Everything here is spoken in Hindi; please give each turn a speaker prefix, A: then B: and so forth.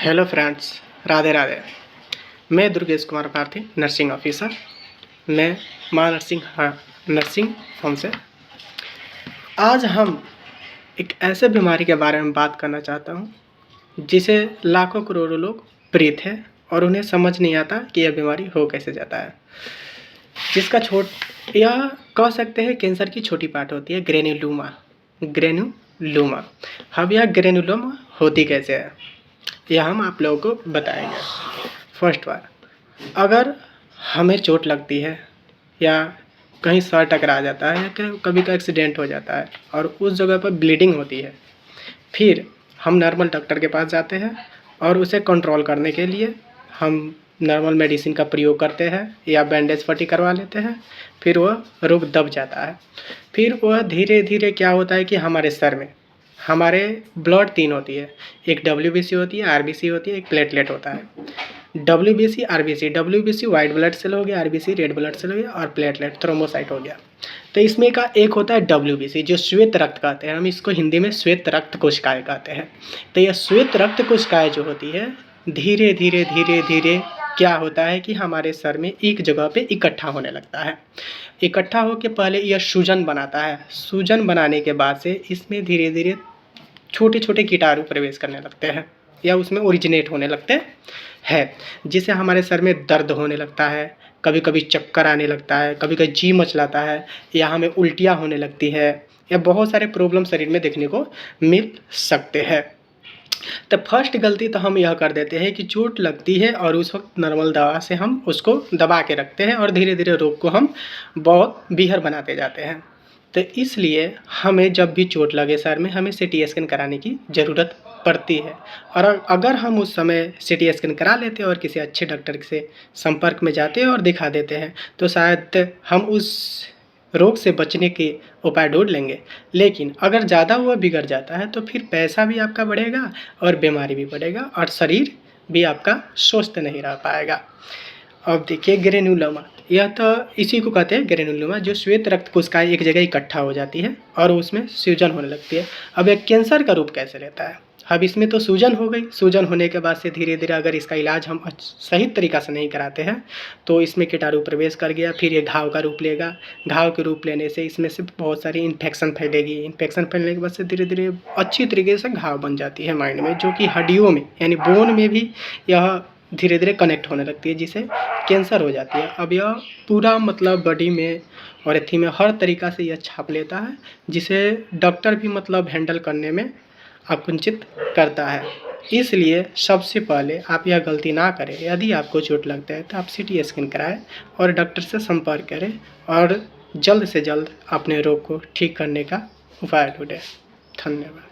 A: Hello friends, Radhe Radhe. मैं दुर्गेश कुमार भारती, नर्सिंग ऑफिसर। मैं माँ नर्सिंग होम से आज हम एक ऐसे बीमारी के बारे में बात करना चाहता हूँ जिसे लाखों करोड़ों लोग पीड़ित हैं और उन्हें समझ नहीं आता कि यह बीमारी हो कैसे जाता है। जिसका यह कह सकते हैं कैंसर की छोटी पार्ट होती है, ग्रेनुलोमा। अब यह ग्रेनुलोमा होती कैसे है, यह हम आप लोगों को बताएंगे। फर्स्ट बार, अगर हमें चोट लगती है या कहीं सर टकरा जाता है या कभी का एक्सीडेंट हो जाता है और उस जगह पर ब्लीडिंग होती है, फिर हम नॉर्मल डॉक्टर के पास जाते हैं और उसे कंट्रोल करने के लिए हम नॉर्मल मेडिसिन का प्रयोग करते हैं या बैंडेज पट्टी करवा लेते हैं। फिर वह रोग दब जाता है। फिर वह धीरे धीरे क्या होता है कि हमारे सर में हमारे ब्लड 3 होती है, एक WBC होती है, RBC होती है, एक प्लेटलेट होता है। WBC वाइट ब्लड सेल हो गया, RBC रेड ब्लड सेल हो गया और प्लेटलेट थ्रोम्बोसाइट हो गया। तो इसमें का एक होता है WBC, जो श्वेत रक्त कहते हैं, हम इसको हिंदी में श्वेत रक्त कोशिकाएं कहते हैं। तो यह श्वेत रक्त कोशिकाएं जो होती है धीरे धीरे क्या होता है कि हमारे सर में एक जगह पे इकट्ठा होने लगता है। इकट्ठा होकर पहले यह सूजन बनाता है। सूजन बनाने के बाद से इसमें धीरे धीरे छोटे छोटे कीटाणु प्रवेश करने लगते हैं या उसमें ओरिजिनेट होने लगते हैं, जिससे हमारे सर में दर्द होने लगता है, कभी कभी चक्कर आने लगता है, कभी कभी जी मचलाता है या हमें उल्टियाँ होने लगती है या बहुत सारे प्रॉब्लम शरीर में देखने को मिल सकते हैं। तो फर्स्ट गलती तो हम यह कर देते हैं कि चोट लगती है और उस वक्त नॉर्मल दवा से हम उसको दबा के रखते हैं और धीरे धीरे रोग को हम बहुत बीहर बनाते जाते हैं। तो इसलिए हमें जब भी चोट लगे सर में, हमें CT स्कैन कराने की ज़रूरत पड़ती है। और अगर हम उस समय CT स्कैन करा लेते हैं और किसी अच्छे डॉक्टर से संपर्क में जाते हैं और दिखा देते हैं तो शायद हम उस रोग से बचने के उपाय ढूंढ लेंगे। लेकिन अगर ज़्यादा हुआ बिगड़ जाता है तो फिर पैसा भी आपका बढ़ेगा और बीमारी भी बढ़ेगा और शरीर भी आपका स्वस्थ नहीं रह पाएगा। अब देखिए ग्रेनुलोमा, यह तो इसी को कहते हैं ग्रेनुलोमा, जो श्वेत रक्त कोशिकाएं एक जगह इकट्ठा हो जाती है और उसमें सूजन होने लगती है। अब एक कैंसर का रूप कैसे लेता है? अब इसमें तो सूजन हो गई, सूजन होने के बाद से धीरे धीरे अगर इसका इलाज हम सही तरीक़ा से नहीं कराते हैं तो इसमें कीटाणु प्रवेश कर गया, फिर ये घाव का रूप लेगा। घाव के रूप लेने से इसमें से बहुत सारी इन्फेक्शन फैलेगी। इन्फेक्शन फैलने के बाद से धीरे धीरे अच्छी तरीके से घाव बन जाती है माइंड में, जो कि हड्डियों में यानी बोन में भी यह धीरे धीरे कनेक्ट होने लगती है, जिससे कैंसर हो जाती है। अब यह पूरा मतलब बॉडी में और एथी में हर तरीक़ा से यह छाप लेता है, जिसे डॉक्टर भी मतलब हैंडल करने में अकुंठित करता है। इसलिए सबसे पहले आप यह गलती ना करें। यदि आपको चोट लगता है तो आप CT स्कैन कराएं और डॉक्टर से संपर्क करें और जल्द से जल्द अपने रोग को ठीक करने का उपाय ढूंढें। धन्यवाद।